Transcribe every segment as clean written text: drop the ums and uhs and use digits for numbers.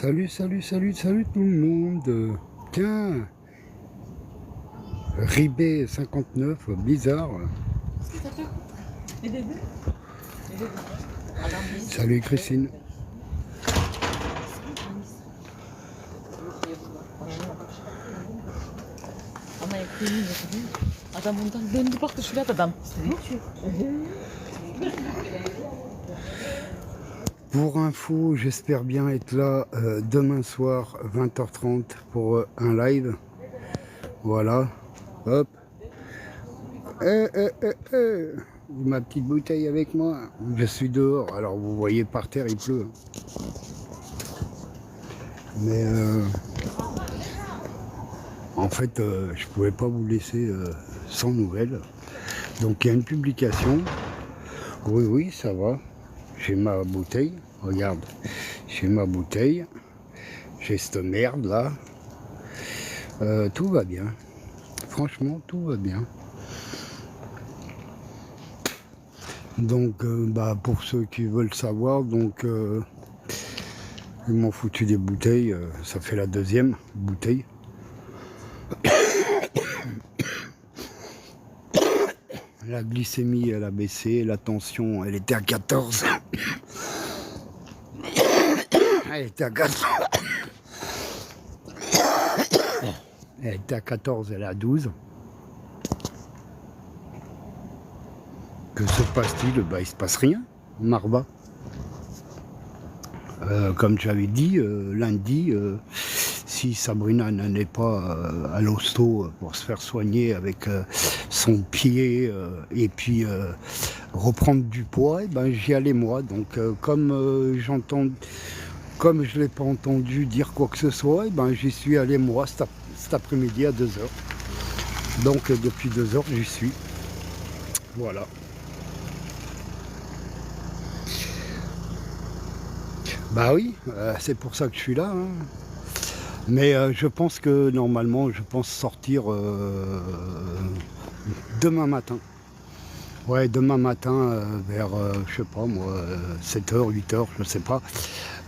Salut, salut, salut, salut tout le monde. Tiens, Ribé 59, bizarre. Salut Christine. Ana ekmeğini getireyim. Adam ondan döndü baktı şuraya da adam. Pour info, j'espère bien être là demain soir 20h30 pour un live. Voilà, hop. Ma petite bouteille avec moi. Je suis dehors, alors vous voyez par terre il pleut. Mais en fait, je pouvais pas vous laisser sans nouvelles. Donc il y a une publication. Oui, oui, ça va. J'ai ma bouteille. Regarde, j'ai ma bouteille. J'ai cette merde là. Tout va bien. Franchement, tout va bien. Donc, pour ceux qui veulent savoir, donc ils m'ont foutu des bouteilles. Ça fait la deuxième bouteille. La glycémie, elle a baissé. La tension, elle était à 14. Elle était à 14. Elle était à 14, elle est à 12. Que se passe-t-il? Bah, il se passe rien, Marva. Comme j'avais dit, lundi, si Sabrina n'est pas à l'hosto pour se faire soigner avec son pied et puis reprendre du poids, eh ben, j'y allais moi. Donc comme comme je ne l'ai pas entendu dire quoi que ce soit, eh ben, j'y suis allé moi cet après-midi à 2h. Donc depuis 2h, j'y suis. Voilà. Bah oui, c'est pour ça que je suis là. Hein. Mais je pense que normalement, je pense sortir demain matin. Ouais, demain matin vers, je sais pas moi, 7h, 8h, je sais pas.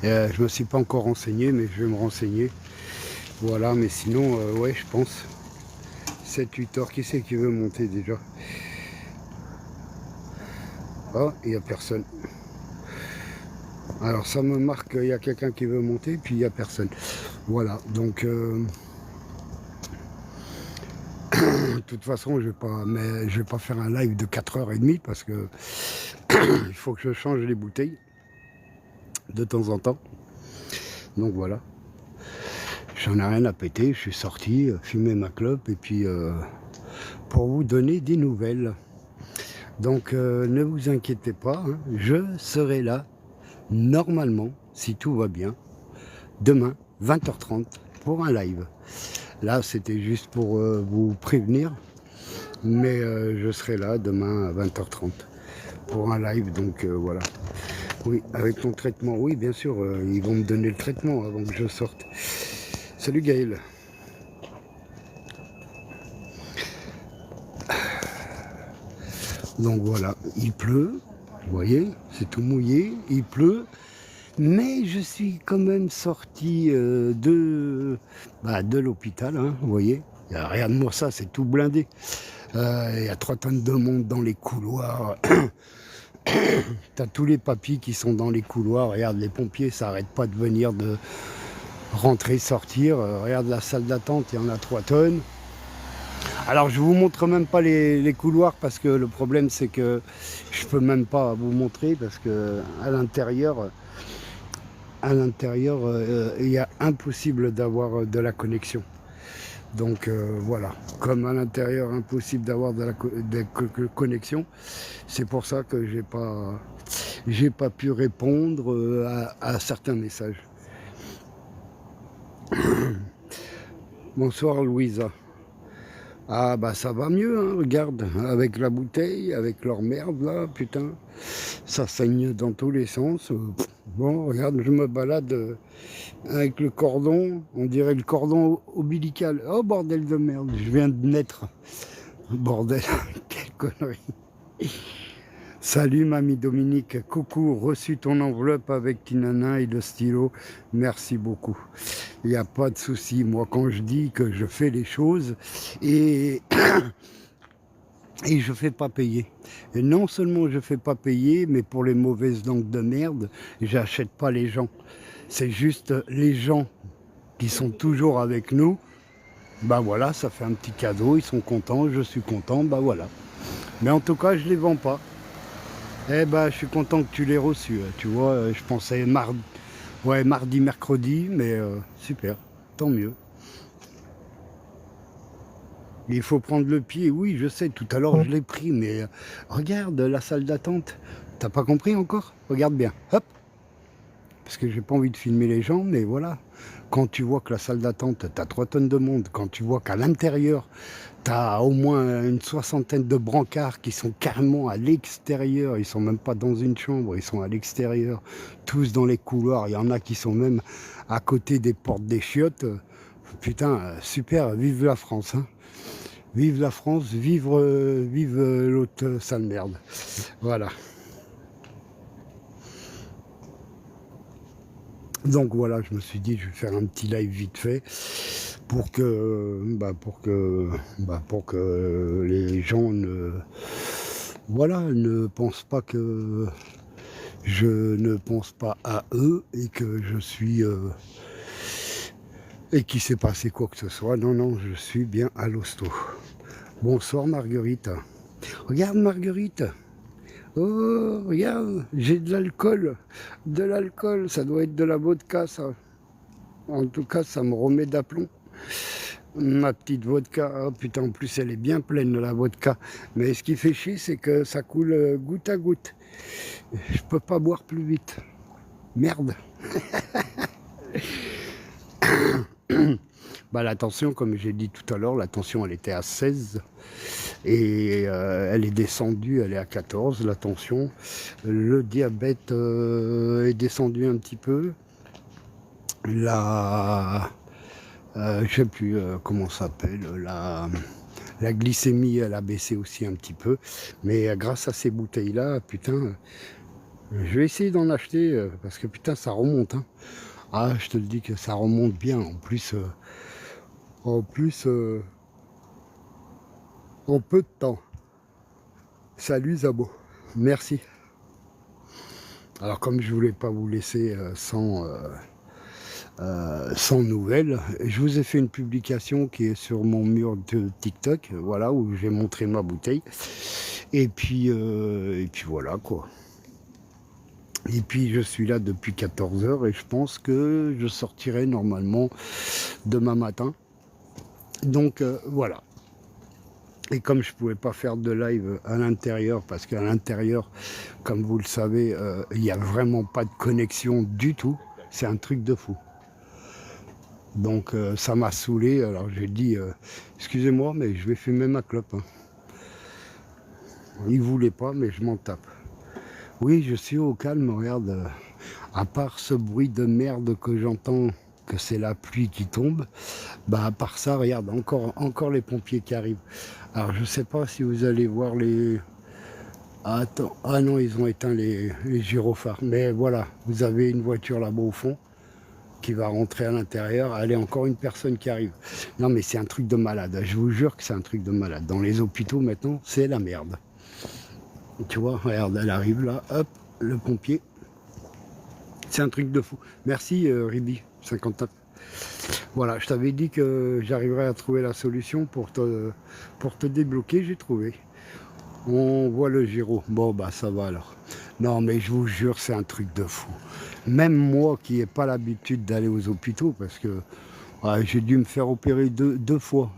Je me suis pas encore renseigné, mais je vais me renseigner. Voilà, mais sinon, ouais, je pense. 7-8h, qui c'est qui veut monter déjà? Ah, il n'y a personne. Alors ça me marque qu'il y a quelqu'un qui veut monter, puis il n'y a personne. Voilà, donc de toute façon je vais pas faire un live de 4h30 parce que il faut que je change les bouteilles de temps en temps. Donc voilà. J'en ai rien à péter, je suis sorti, fumer ma clope et puis pour vous donner des nouvelles. Donc ne vous inquiétez pas, hein, je serai là normalement, si tout va bien, demain 20h30 pour un live. Là c'était juste pour vous prévenir, mais je serai là demain à 20h30 pour un live, donc voilà. Oui, avec ton traitement, oui bien sûr, ils vont me donner le traitement avant que je sorte. Salut Gaël. Donc voilà, il pleut, vous voyez, c'est tout mouillé, il pleut. Mais je suis quand même sorti de l'hôpital, hein, vous voyez. Regarde-moi ça, c'est tout blindé. Il y a 3 tonnes de monde dans les couloirs. T'as tous les papis qui sont dans les couloirs. Regarde, les pompiers, ça n'arrête pas de venir, de rentrer, sortir. Regarde la salle d'attente, il y en a 3 tonnes. Alors je vous montre même pas les couloirs parce que le problème c'est que je peux même pas vous montrer parce que à l'intérieur, il est impossible d'avoir de la connexion. Donc voilà, comme à l'intérieur impossible d'avoir de la connexion, c'est pour ça que j'ai pas pu répondre à certains messages. Bonsoir Louisa. Ah bah ça va mieux, hein, regarde, avec la bouteille, avec leur merde là, putain, ça saigne dans tous les sens. Bon, regarde, je me balade avec le cordon, on dirait le cordon ombilical. Oh bordel de merde, je viens de naître. Bordel, quelle connerie. Salut mamie Dominique, coucou, reçu ton enveloppe avec Tinana et le stylo, merci beaucoup. Il n'y a pas de souci, moi quand je dis que je fais les choses et, et je fais pas payer. Et non seulement je fais pas payer, mais pour les mauvaises langues de merde, j'achète pas les gens. C'est juste les gens qui sont toujours avec nous, bah voilà, ça fait un petit cadeau, ils sont contents, je suis content, bah voilà. Mais en tout cas, je les vends pas. Eh ben, je suis content que tu l'aies reçu. Tu vois, je pensais mardi, mercredi, mais super, tant mieux. Il faut prendre le pied, oui, je sais, tout à l'heure je l'ai pris, mais regarde la salle d'attente. T'as pas compris encore? Regarde bien, hop. Parce que j'ai pas envie de filmer les gens, mais voilà. Quand tu vois que la salle d'attente, t'as 3 tonnes de monde, quand tu vois qu'à l'intérieur, t'as au moins une 60aine de brancards qui sont carrément à l'extérieur, ils sont même pas dans une chambre, ils sont à l'extérieur, tous dans les couloirs, il y en a qui sont même à côté des portes des chiottes. Putain, super, vive la France, hein. Vive la France, vive l'autre sale merde. Voilà. Donc voilà, je me suis dit, je vais faire un petit live vite fait pour que les gens ne pensent pas que je ne pense pas à eux et que je suis et qu'il s'est passé quoi que ce soit. Non, non, je suis bien à l'hosto. Bonsoir Marguerite. Regarde Marguerite. Oh, regarde, j'ai de l'alcool. De l'alcool, ça doit être de la vodka, ça. En tout cas, ça me remet d'aplomb. Ma petite vodka, oh, putain, en plus, elle est bien pleine, la vodka. Mais ce qui fait chier, c'est que ça coule goutte à goutte. Je peux pas boire plus vite. Merde. Bah, la tension, comme j'ai dit tout à l'heure, la tension, elle était à 16. Et elle est descendue, elle est à 14, la tension. Le diabète est descendu un petit peu. Je sais plus comment ça s'appelle, la glycémie, elle a baissé aussi un petit peu. Mais grâce à ces bouteilles-là, putain, je vais essayer d'en acheter parce que putain, ça remonte. Hein. Ah, je te le dis que ça remonte bien. En plus, en peu de temps. Salut Zabo, merci. Alors comme je voulais pas vous laisser sans nouvelles, je vous ai fait une publication qui est sur mon mur de TikTok, voilà, où j'ai montré ma bouteille. Et puis voilà quoi. Et puis je suis là depuis 14 h et je pense que je sortirai normalement demain matin. Donc voilà. Et comme je ne pouvais pas faire de live à l'intérieur, parce qu'à l'intérieur, comme vous le savez, il n'y a vraiment pas de connexion du tout. C'est un truc de fou. Donc ça m'a saoulé. Alors j'ai dit, excusez-moi, mais je vais fumer ma clope. Hein. Il ne voulait pas, mais je m'en tape. Oui, je suis au calme, regarde. À part ce bruit de merde que j'entends, que c'est la pluie qui tombe, bah à part ça, regarde, encore les pompiers qui arrivent. Alors je sais pas si vous allez voir les... Ah, attends, ah non, ils ont éteint les gyrophares. Mais voilà, vous avez une voiture là-bas au fond qui va rentrer à l'intérieur. Allez, encore une personne qui arrive. Non mais c'est un truc de malade, je vous jure que c'est un truc de malade. Dans les hôpitaux maintenant, c'est la merde. Tu vois, regarde, elle arrive là, hop, le pompier. C'est un truc de fou. Merci Ribi, 59. Voilà, je t'avais dit que j'arriverais à trouver la solution pour te débloquer, j'ai trouvé. On voit le gyro. Bon, bah ça va alors. Non, mais je vous jure, c'est un truc de fou. Même moi qui n'ai pas l'habitude d'aller aux hôpitaux, parce que j'ai dû me faire opérer deux fois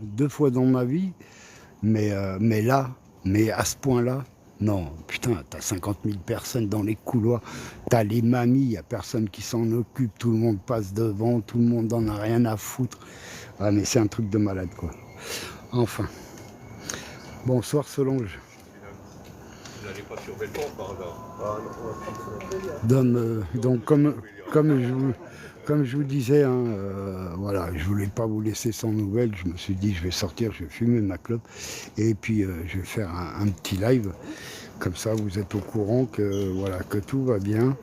dans ma vie, mais là, à ce point-là, non, putain, t'as 50 000 personnes dans les couloirs, t'as les mamies, il n'y a personne qui s'en occupe, tout le monde passe devant, tout le monde n'en a rien à foutre. Ah, mais c'est un truc de malade, quoi. Enfin. Bonsoir Solange. Vous n'allez pas sur Belfort par hasard? Donc comme je vous disais, hein, voilà, je voulais pas vous laisser sans nouvelles. Je me suis dit, je vais sortir, je vais fumer ma clope et puis je vais faire un petit live Comme ça, vous êtes au courant que, voilà, que tout va bien.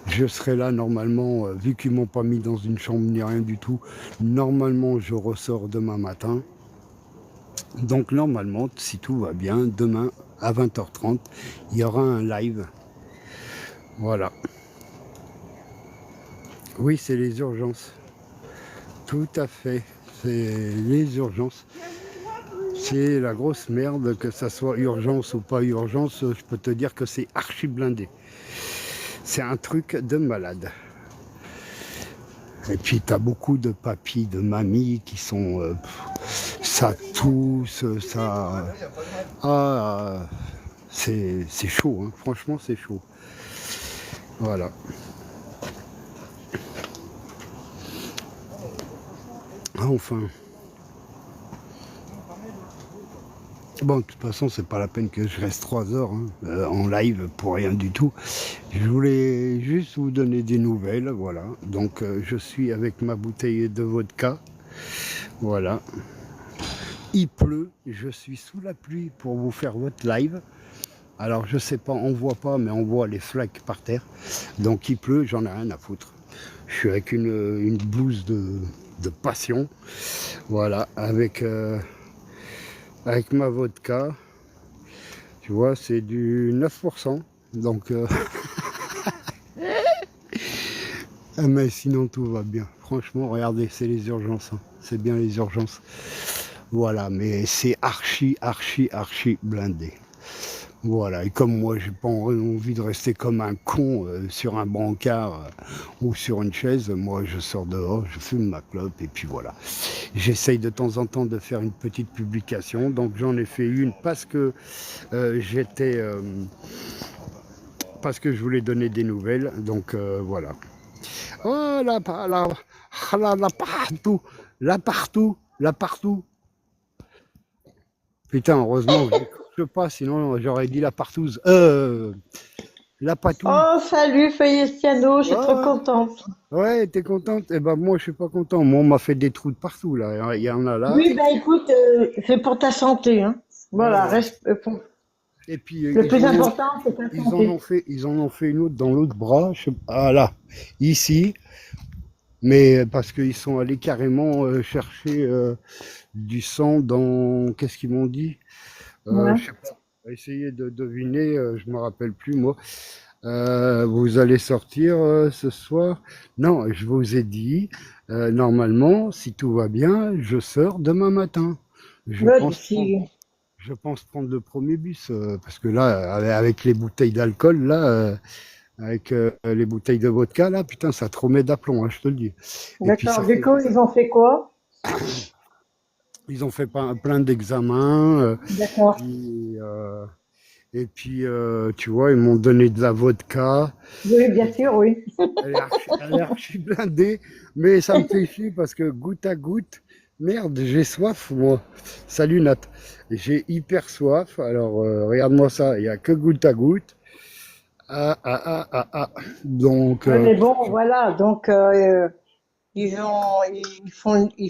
Je serai là normalement, vu qu'ils m'ont pas mis dans une chambre ni rien du tout. Normalement, je ressors demain matin. Donc normalement, si tout va bien, demain à 20h30, il y aura un live. Voilà. Oui, c'est les urgences. Tout à fait. C'est les urgences. C'est la grosse merde, que ça soit urgence ou pas urgence, je peux te dire que c'est archi blindé. C'est un truc de malade. Et puis t'as beaucoup de papis, de mamies qui sont... ça tousse, ça... c'est chaud, hein. Franchement c'est chaud. Voilà. Enfin. Bon, de toute façon, c'est pas la peine que je reste 3 heures hein, en live pour rien du tout. Je voulais juste vous donner des nouvelles, voilà. Donc, je suis avec ma bouteille de vodka, voilà. Il pleut, je suis sous la pluie pour vous faire votre live. Alors, je sais pas, on voit pas, mais on voit les flaques par terre. Donc, il pleut, j'en ai rien à foutre. Je suis avec une blouse de passion, voilà, avec ma vodka, tu vois, c'est du 9%, donc mais sinon tout va bien. Franchement, regardez, c'est les urgences, hein. C'est bien les urgences. Voilà, mais c'est archi blindé. Voilà, et comme moi, j'ai pas envie de rester comme un con sur un brancard ou sur une chaise, moi je sors dehors, je fume ma clope et puis voilà. J'essaye de temps en temps de faire une petite publication, donc j'en ai fait une parce que parce que je voulais donner des nouvelles, donc voilà. Oh là partout. Putain, heureusement que je pas, sinon j'aurais dit la partouze. La patouille. Oh, salut Feliciano, je suis trop Oh, contente. ouais, t'es contente? Eh ben moi je suis pas content. Moi on m'a fait des trous de partout là. Il y en a là. Oui, ben écoute, c'est pour ta santé, hein. Ouais, Voilà, ouais. Et puis le plus important, c'est ta santé. ils en ont fait une autre dans l'autre bras. Ah là, ici. Mais parce qu'ils sont allés carrément chercher du sang dans. Qu'est-ce qu'ils m'ont dit? Ouais. Je sais pas. On va essayer de deviner. Je me rappelle plus moi. Vous allez sortir ce soir? Non, je vous ai dit, normalement, si tout va bien, je sors demain matin. Je Ouais, pense prendre, je pense prendre le premier bus, parce que là, avec les bouteilles d'alcool, là, avec les bouteilles de vodka, là, putain, ça te remet d'aplomb, hein, je te le dis. Et puis d'accord. ça Du fait, coup, ils ont fait quoi? ils ont fait plein d'examens, D'accord. et, tu vois, ils m'ont donné de la vodka. Oui, bien sûr, oui. Elle est archi blindée, mais ça me fait chier parce que goutte à goutte, merde, j'ai soif, moi. Salut Nat. J'ai hyper soif, alors regarde-moi ça, il n'y a que goutte à goutte. Donc, Ouais, mais bon, voilà. Donc, ils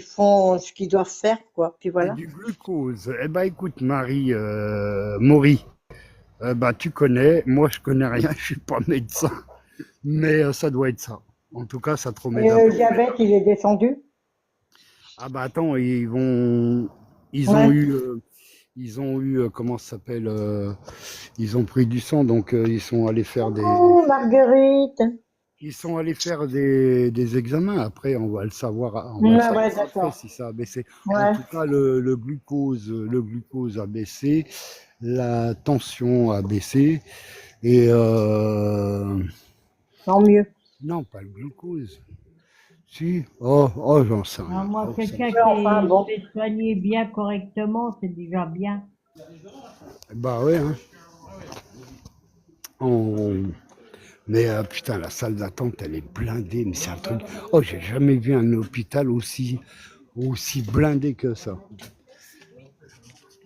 font ce qu'ils doivent faire, quoi. Puis et voilà. du glucose. Eh ben écoute, Maury, bah tu connais, moi je connais rien, je suis pas médecin, mais ça doit être ça. En tout cas, ça te remet Et le d'aplomb. diabète, il est descendu? Ah bah attends, ils ont Ouais. eu, comment ça s'appelle, ils ont pris du sang, donc Oh, Marguerite. ils sont allés faire des examens. Après, on va le Ouais, ouais, savoir après d'accord. si ça a baissé. En Ouais, tout cas, le glucose a baissé, la tension a baissé, et tant mieux. non, pas le glucose. Si, j'en sais Non, rien. moi, Oh, ça me- quelqu'un Ouais, qui enfin, est bon. fait soigner bien correctement, c'est déjà bien. Bah ouais, hein. On- Mais putain, la salle d'attente, elle est blindée, mais c'est un truc. Oh, j'ai jamais vu un hôpital aussi blindé que ça.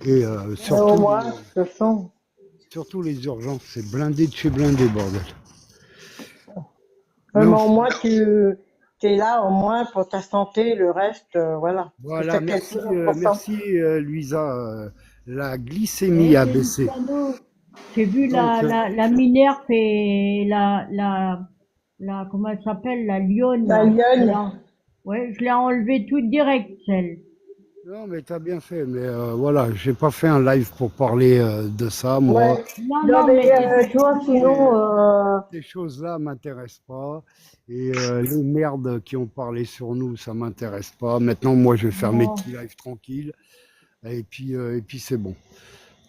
Et Mais au moins, ce sont. surtout les urgences, c'est blindé de chez blindé, bordel. Mais Ouais, mais au enfin, moins, tu es là, au moins, pour ta santé. Le reste, voilà. C'est voilà, ça qui est le plus important. merci Luisa. La glycémie Eh, a baissé. Feliciano, J'ai vu Donc, la Minerve et comment elle s'appelle, la lionne, La là. lionne. Ouais, je l'ai enlevée toute direct, celle. non, mais t'as bien fait. Mais voilà, j'ai pas fait un live pour parler de ça, moi. Ouais. Non, Non, non, mais mais c'est tu vois, sinon, Ces choses-là m'intéressent pas. Et les merdes qui ont parlé sur nous, ça m'intéresse pas. Maintenant, moi, je vais faire mes bon. petits lives tranquilles. Et puis c'est bon.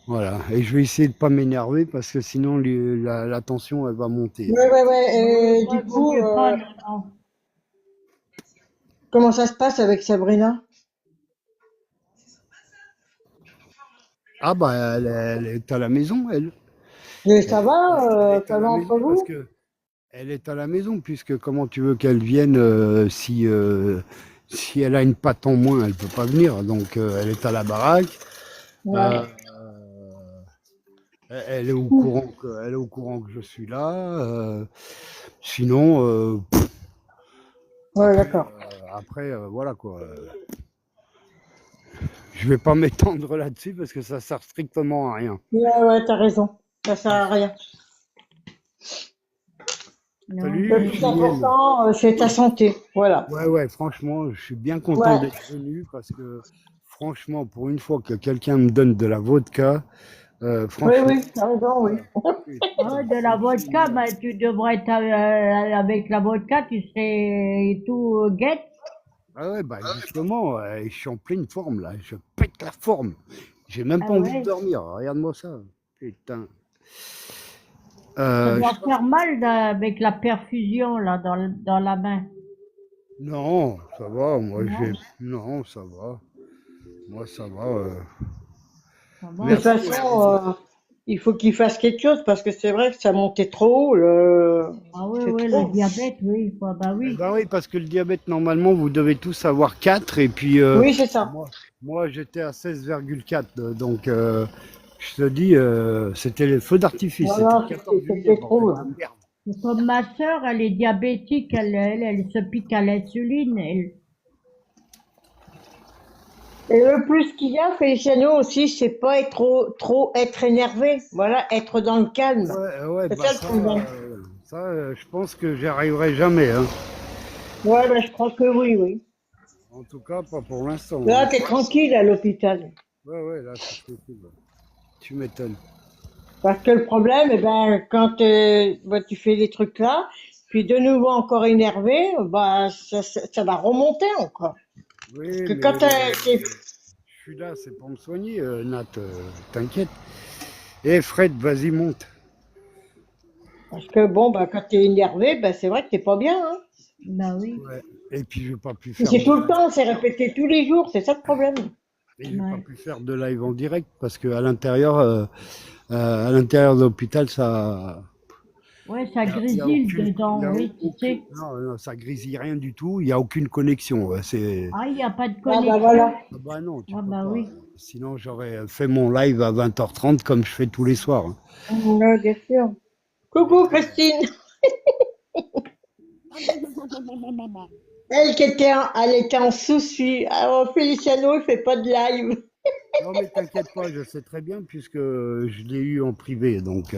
Voilà. Et je vais essayer de pas m'énerver parce que sinon, la tension, elle va monter. ouais, ouais, Ouais, ouais. Et ouais, du vaut coup, mieux pas, non, non. comment ça se passe avec Sabrina? Ah bah, elle est à la maison, elle. Mais Elle, ça va, elle est à ça va la entre maison parce vous? que elle est à la maison, puisque comment tu veux qu'elle vienne si elle a une patte en moins, elle peut pas venir. Donc elle est à la baraque. Ouais. Euh, elle est au courant elle est au courant que je suis là. Sinon, Ouais, d'accord. après voilà quoi. Je vais pas m'étendre là-dessus parce que ça sert strictement à rien. Ouais, ouais, t'as raison. Ça sert à rien. Non, Salut, Le plus Julienne. important, c'est ta santé. Voilà. Ouais, ouais, franchement, je suis bien content Ouais. d'être venu parce que, franchement, pour une fois que quelqu'un me donne de la vodka, Oui, franchement, oui, t'as raison, oui. putain, de la c'est vodka, génial. ben, tu devrais être avec la vodka, tu serais tout guette. Ah ouais, bah justement, je suis en pleine forme là, je pète la forme. J'ai même Ah pas envie de ouais, dormir, regarde-moi ça. Putain. ça Je doit sais pas. faire mal avec la perfusion là dans la main. Non, ça va, moi j'ai. Non, Non, ça va. Moi ça va. ça De toute va. Merci. façon, il faut qu'il fasse quelque chose parce que c'est vrai que ça montait trop haut. Ah oui, C'est oui, le trop. diabète, oui, bah Eh oui. ben oui, parce que le diabète, normalement, vous devez tous avoir 4 et puis Oui, c'est ça. moi, moi j'étais à 16,4. Donc, je te dis, c'était les feux d'artifice. C'était le Voilà, 14 juillet, c'était trop, bordel là. de merde. C'est comme ma sœur, elle est diabétique, elle se pique à l'insuline. Et le plus qu'il y a, Feliciano aussi, c'est pas être trop être énervé. Voilà, être dans le calme. Ouais, C'est bah ça le problème. je pense que j'y arriverai jamais. Hein. Ouais, ben, je crois que oui, oui. En tout cas, pas pour l'instant. Là, Hein. t'es tranquille à l'hôpital. Ouais, là, c'est tranquille. Ouais. Tu m'étonnes. Parce que le problème, eh ben, quand bah, tu fais des trucs là, puis de nouveau encore énervé, bah, ça va remonter encore. Parce Oui, que mais quand t'es je suis là, c'est pour me soigner, Nat. T'inquiète. Eh, Fred, vas-y, monte. parce que bon, bah, quand t'es énervé, bah, c'est vrai que t'es pas bien, hein. Bah oui, Ouais. Et puis, je n'ai pas pu Et faire c'est de tout le live. temps, c'est répété tous les jours, c'est ça le problème. Et j'ai pas ouais. pu faire de live en direct parce qu'à l'intérieur de l'hôpital, ça, Ouais, ça il y a grésille aucune, dedans, oui, tu sais. non, non, ça grésille rien du tout. Il y a aucune connexion. Ouais, c'est, Ah, il n'y a pas de Ah, bah, voilà. connexion. ah bah non, tu Ah peux bah pas. oui. Sinon, j'aurais fait mon live à 20h30 comme je fais tous les soirs. Hein. Ouais, bien sûr. Mais Coucou, là, Christine. Elle était en souci. Alors, Feliciano, il fait pas de live. non, mais t'inquiète pas, je sais très bien puisque je l'ai eu en privé. Donc,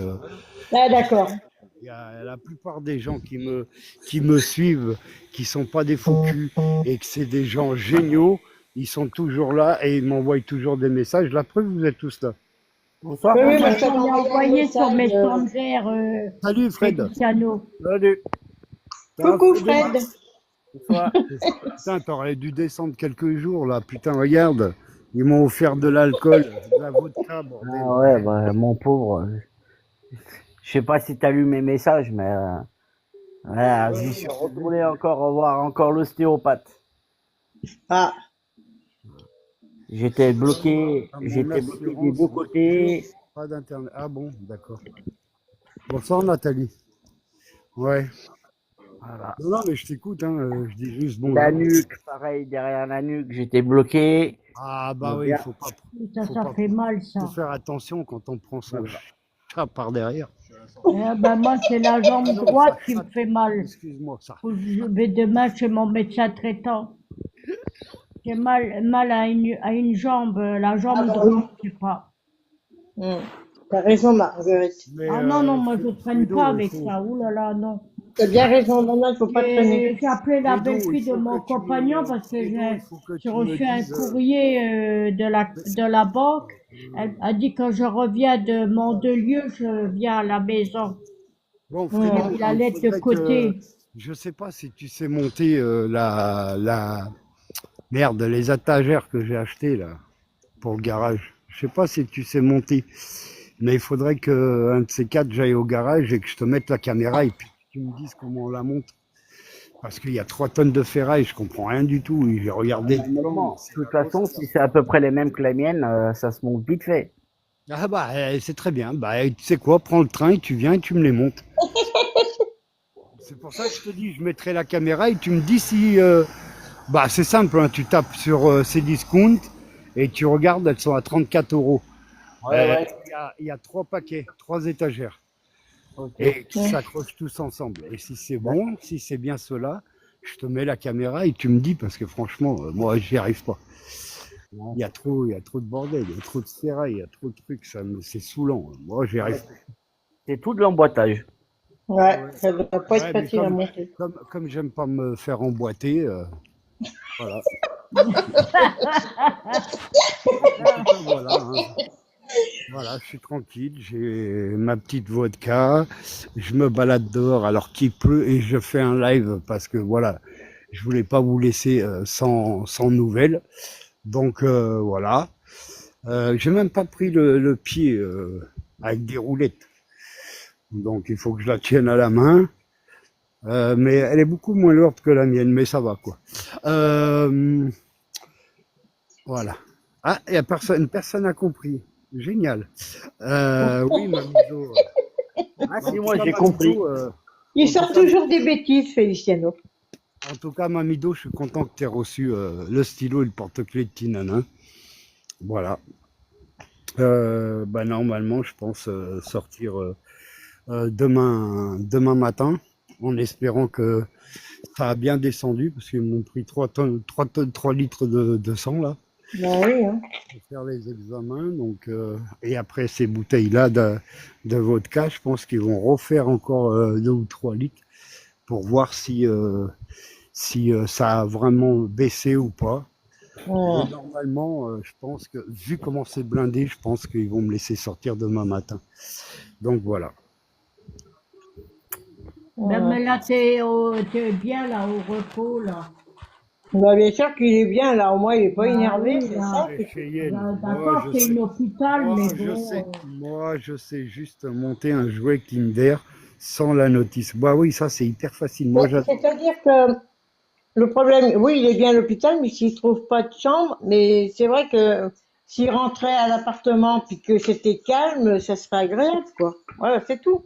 Ah, d'accord. il y a la plupart des gens qui me suivent, qui sont pas des faux culs et que c'est des gens géniaux, ils sont toujours là et ils m'envoient toujours des messages. La preuve, vous êtes tous là. Bonsoir. Oui, Ah, oui, moi, moi, je t'avais j'en ai envoyé un envoyé sur message. Messenger, Salut Fred. Feliciano. Salut. Ça va, Coucou, Fred? Fred. Bonsoir. Putain, t'aurais dû descendre quelques jours là. Putain, regarde. Ils m'ont offert de l'alcool, de la vodka, bordel. Ah ouais, bah, mon pauvre. Je sais pas si t'as lu mes messages, mais ouais, j'y suis retourné encore revoir encore l'ostéopathe. Ah, À mon j'étais bloqué des assurance deux voiture, côtés. pas d'internet. Ah bon, d'accord. Bonsoir Nathalie. Ouais. Voilà. Non, non, mais je t'écoute, hein. Je dis juste La bonjour. nuque, pareil, derrière la nuque, j'étais bloqué. Ah bah Donc, oui, bien. faut Ça pas, fait mal, faut ça. faire attention quand on prend son Voilà. chat par derrière. Ben, moi, c'est la jambe Ah non, ça droite qui me chatte. fait mal. Excuse-moi, ça. Faut que je vais demain chez mon médecin traitant. J'ai mal à une jambe, la ah jambe bah oui. droite, je sais pas. Hmm. T'as raison, Marguerite. Mais, Ah non, non, moi je traîne Ludo, pas il avec faut- ça. Ouh là là, non. T'as bien raison, non, il faut pas traîner. J'ai appelé la Ludo, belle-fille il de faut mon que tu me- compagnon parce que Ludo, il faut que j'ai tu me reçu un dises, courrier de la banque. Elle a dit quand je reviens de mon deux lieux, je viens à la maison. Bon, J'ai Fredo, mis la il lettre de faudrait que... côté. Je sais pas si tu sais monter Merde, les étagères que j'ai achetées, là, pour le garage. Je sais pas si tu sais monter. Mais il faudrait que un de ces quatre, j'aille au garage et que je te mette la caméra et puis que tu me dises comment on la monte. Parce qu'il y a 3 tonnes de ferraille, je comprends rien du tout. Et j'ai regardé le plan. Normalement, c'est de toute la façon, grosse- si c'est à peu près les mêmes que les miennes, ça se monte vite fait. Ah bah, c'est très bien. Bah, tu sais quoi, prends le train et tu viens et tu me les montes. C'est pour ça que je te dis, je mettrai la caméra et tu me dis si... Bah, c'est simple, hein, tu tapes sur Cdiscount et tu regardes, elles sont à 34 euros. Il y a 3 paquets, 3 étagères. Ok. Et qui s'accrochent tous ensemble. Et si c'est bon, si c'est bien cela, je te mets la caméra et tu me dis, parce que franchement, moi, j'y arrive pas. Il y a trop de bordel, il y a trop de ferraille, il y a trop de trucs, c'est saoulant. Moi, j'y arrive pas. C'est tout de l'emboîtage. Ouais, ça doit pas Ouais, être mais facile à monter. comme j'aime pas me faire emboîter, voilà. Voilà, hein. Voilà, je suis tranquille, j'ai ma petite vodka, je me balade dehors alors qu'il pleut et je fais un live parce que voilà, je voulais pas vous laisser sans nouvelles. Donc voilà, j'ai même pas pris le pied avec des roulettes. Donc il faut que je la tienne à la main. Mais elle est beaucoup moins lourde que la mienne, mais ça va quoi. Voilà. Ah, et personne n'a compris. Génial. Oui, Mamido. Ah, si, En moi tout cas, j'ai compris. Mamido, Il en tout sort cas- toujours des bêtises, Feliciano. En tout cas, Mamido, je suis content que tu aies reçu le stylo et le porte-clés de Tinanin. Voilà. Bah, normalement, je pense sortir demain matin, en espérant que ça a bien descendu, parce qu'ils m'ont pris 3 litres de sang là, Ben oui, hein. pour faire les examens. Donc, et après ces bouteilles-là de vodka, je pense qu'ils vont refaire encore 2 ou 3 litres pour voir si ça a vraiment baissé ou pas. Ouais. Et normalement, je pense que, vu comment c'est blindé, je pense qu'ils vont me laisser sortir demain matin. Donc voilà. Mais là, t'es bien là, au repos, là. Bah, bien sûr qu'il est bien, là, au moins il est pas Bah énervé, oui, c'est là. ça. Et Cheyenne, Là, moi, d'accord, je c'est sais. une hôpital, Moi, mais je bon. sais. Moi, je sais juste monter un jouet Kinder sans la notice. Bah oui, ça, c'est hyper facile. Moi, j'adore. C'est-à-dire que le problème, oui, il est bien à l'hôpital, mais s'il trouve pas de chambre, mais c'est vrai que s'il rentrait à l'appartement puis que c'était calme, ça serait agréable, quoi. Voilà, c'est tout.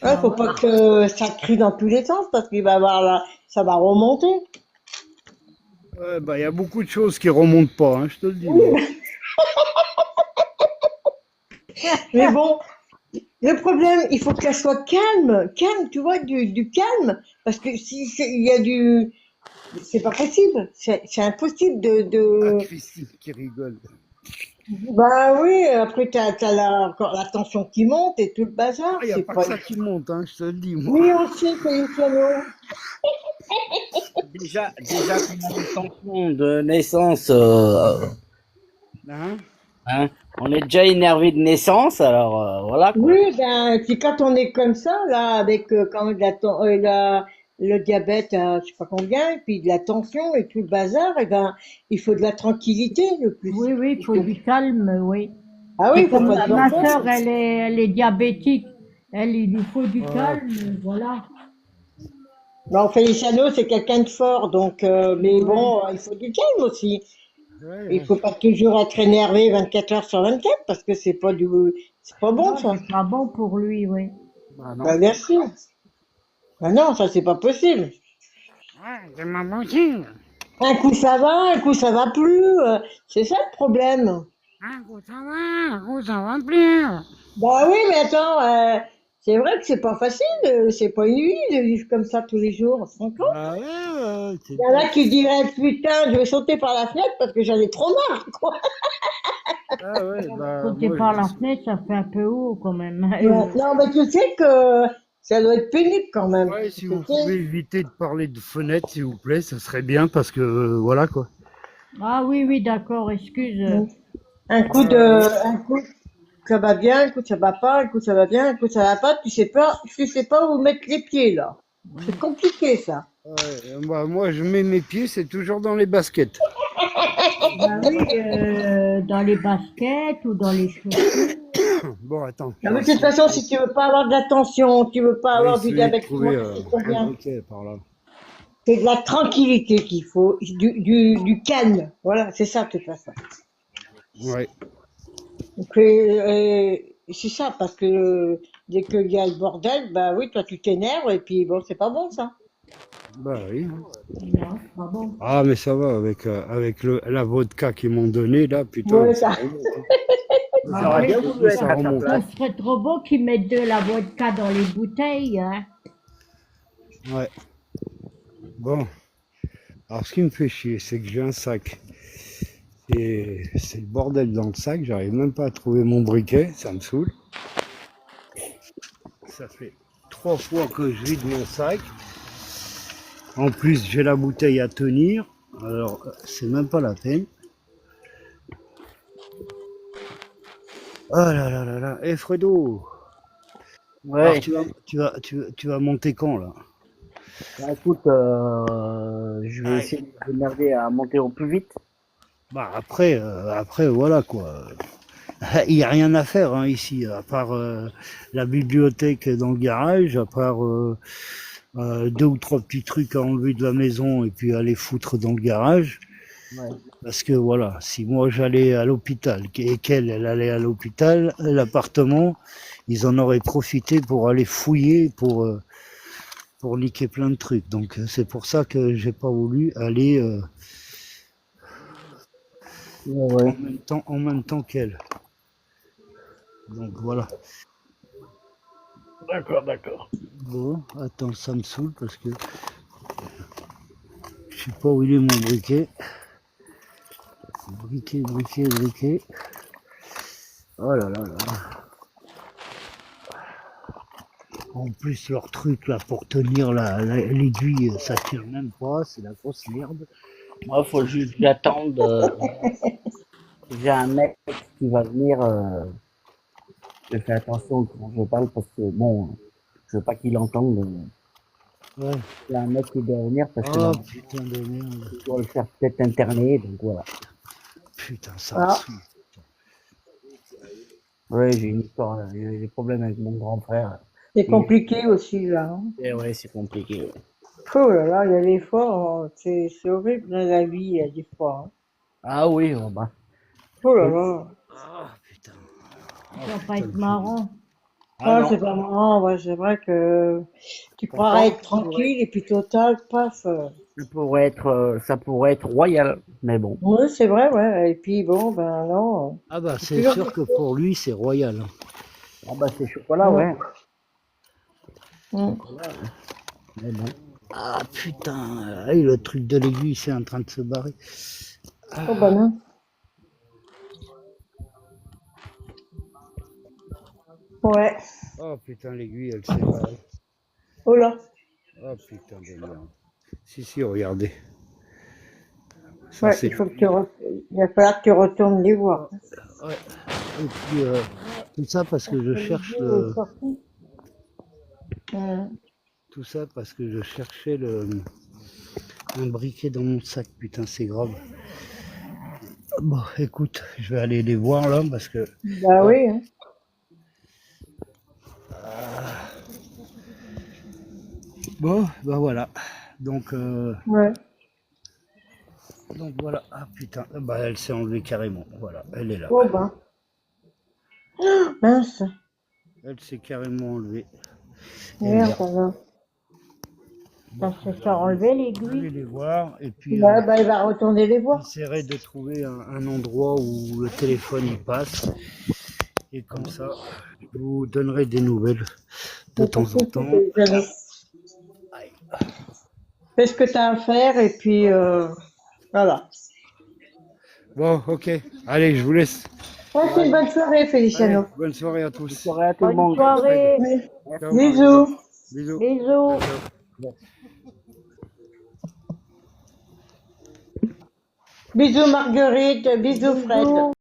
Ouais, faut pas que ça crie dans tous les sens parce qu'il va avoir ça va remonter. Ouais, bah, il y a beaucoup de choses qui remontent pas, hein, je te le dis. moi. Mais bon, le problème, il faut qu'elle soit calme, tu vois, du calme, parce que il y a c'est pas possible, c'est impossible Ah, Christine qui rigole. bah oui, après t'as encore la tension qui monte et tout le bazar, Ah, il n'y a c'est pas pas. que ça qui monte, hein, je te le dis, moi. Oui, aussi, Feliciano. Déjà qu'on a une tension de naissance, Hein? hein, on est déjà énervé de naissance, alors voilà quoi. Oui, ben, puis quand on est comme ça, là, avec quand même le diabète à je sais pas combien, et puis de la tension et tout le bazar, et ben, il faut de la tranquillité le plus. Oui, oui, il faut du calme, oui. Ah oui, il faut Comme pas de ma bordel. sœur, elle est diabétique. Il lui faut du calme, voilà. Non, Feliciano, c'est quelqu'un de fort, donc, mais bon, il faut du calme aussi. Ouais, Il faut pas toujours être énervé 24 heures sur 24, parce que c'est pas bon, Non, ça. c'est pas bon pour lui, oui. bah non. Bah, bien sûr. Bah non, ça, c'est pas possible. C'est ma moitié. Un coup ça va plus. C'est ça le problème. Un coup ça va plus. Bah oui, mais attends, c'est vrai que c'est pas facile, c'est pas une vie de vivre comme ça tous les jours. On se rend compte. Ah ouais, c'est Il y en a qui diraient putain, je vais sauter par la fenêtre parce que j'en ai trop marre, quoi. Ah ouais, bah Côté moi par la fenêtre, ça fait un peu haut quand même. Ouais. Non, mais tu sais que ça doit être pénible quand même. ouais, si Tu vous sais. pouvez éviter de parler de fenêtre, s'il vous plaît, ça serait bien parce que voilà quoi. Ah oui, oui, d'accord, excuse. Mm. Voilà. Un coup, ça va bien, un coup, ça va pas, un coup, ça va bien, un coup, ça va pas. Tu sais pas où mettre les pieds, là. C'est compliqué, ça. Ouais, bah, moi je mets mes pieds, c'est toujours dans les baskets. Bah oui, dans les baskets ou dans les chaussures. Bon, attends, Non, mais de toute façon, si tu veux pas avoir de l'attention, tu veux pas je vais avoir du essayer de diabète, moi, trouver c'est un combien? briquet par là. C'est de la tranquillité qu'il faut, du calme. Voilà, c'est ça, de toute façon. Ouais, Donc, c'est ça, parce que dès qu'il y a le bordel, bah oui, toi, tu t'énerves, et puis bon, c'est pas bon, ça. bah oui. Non, c'est pas bon. Ah, mais ça va avec la vodka qu'ils m'ont donné là, putain, Ouais, ça ça. remonte. Hein. Ah J'aurais oui, bien voulu être Ça à ta remonte. ça place. serait trop beau qu'ils mettent de la vodka dans les bouteilles, hein. Ouais. Bon, alors ce qui me fait chier, c'est que j'ai un sac. Et c'est le bordel dans le sac, j'arrive même pas à trouver mon briquet, ça me saoule. Ça fait 3 fois que je vide mon sac. En plus, j'ai la bouteille à tenir. Alors, c'est même pas la peine. Oh là là là là. Eh Fredo, alors Ouais. tu vas monter quand là? Bah, écoute, je vais essayer de me démerder à monter au plus vite. Bah après voilà quoi. Il n'y a rien à faire hein, ici, à part la bibliothèque dans le garage, à part 2 ou 3 petits trucs à enlever de la maison et puis à les foutre dans le garage. Ouais. Parce que voilà, si moi j'allais à l'hôpital et qu'elle elle allait à l'hôpital, l'appartement, ils en auraient profité pour aller fouiller pour niquer plein de trucs. Donc c'est pour ça que j'ai pas voulu aller Ouais. en même temps qu'elle. Donc voilà. D'accord, d'accord. Bon, attends, ça me saoule parce que je sais pas où il est mon briquet. Briquet. Oh là là là. En plus, leur truc là pour tenir l'aiguille, ça tient même pas, c'est la grosse merde. Moi, faut juste que j'attende. J'ai un mec qui va venir. Je fais attention quand je parle parce que bon, je veux pas qu'il entende. Ouais. Il y a un mec qui doit venir parce que Oh là, putain de merde. je dois le faire peut-être interner, donc voilà. Putain, ça me Ah, saoule. Ouais, j'ai une histoire, j'ai des problèmes avec mon grand frère. c'est compliqué aussi, là. Hein. Et ouais, c'est compliqué. Ouais. Oh là là, il y a des fois, c'est horrible dans la vie, il y a des fois. Hein. Ah oui, oh bah. Oh là là. Ah putain. Ça va pas être marrant. Ah Ah, non. c'est pas marrant, ouais, c'est vrai que tu croirais être tranquille et puis total, paf. Ça pourrait être royal, mais bon. Oui, c'est vrai, ouais. Et puis bon, ben non. Ah bah C'est c'est toujours sûr que pour lui c'est royal. Ah bah c'est chocolat, ouais. Mm. Mais bon. Ah putain, ah, le truc de l'aiguille c'est en train de se barrer. Oh ben non. Ouais. Oh putain l'aiguille elle s'est barrée. Oh là. Oh putain de merde. Si, regardez. Ça, Ouais, c'est- il va falloir que tu retournes les voir. Ouais. Et puis tout ça parce que je cherche Mm. tout ça parce que je cherchais un briquet dans mon sac. Putain, c'est grave. Bon, écoute, je vais aller les voir là parce que Bah oui. Hein. bon, bah voilà. Donc Ouais. voilà. Ah putain, bah elle s'est enlevée carrément. Voilà, elle est là. Oh ben. Ah, mince. Elle s'est carrément enlevée. Merde, alors. Ça se fait enlever Je vais l'aiguille. les voir et puis Ouais, bah il va retourner les voir. j'essaierai de trouver un endroit où le téléphone y passe. Et comme ça, je vous donnerai des nouvelles de temps en temps. Fais ce que tu as à faire et puis voilà. Bon, ok. Allez, je vous laisse. Passez une bonne soirée, Allez, Feliciano. bonne soirée à Bonne tous. soirée à tout le Bonne monde. soirée. Ciao. Bisous. Bisous. Bisous. Bisous Marguerite, bisous Fred. Bisous.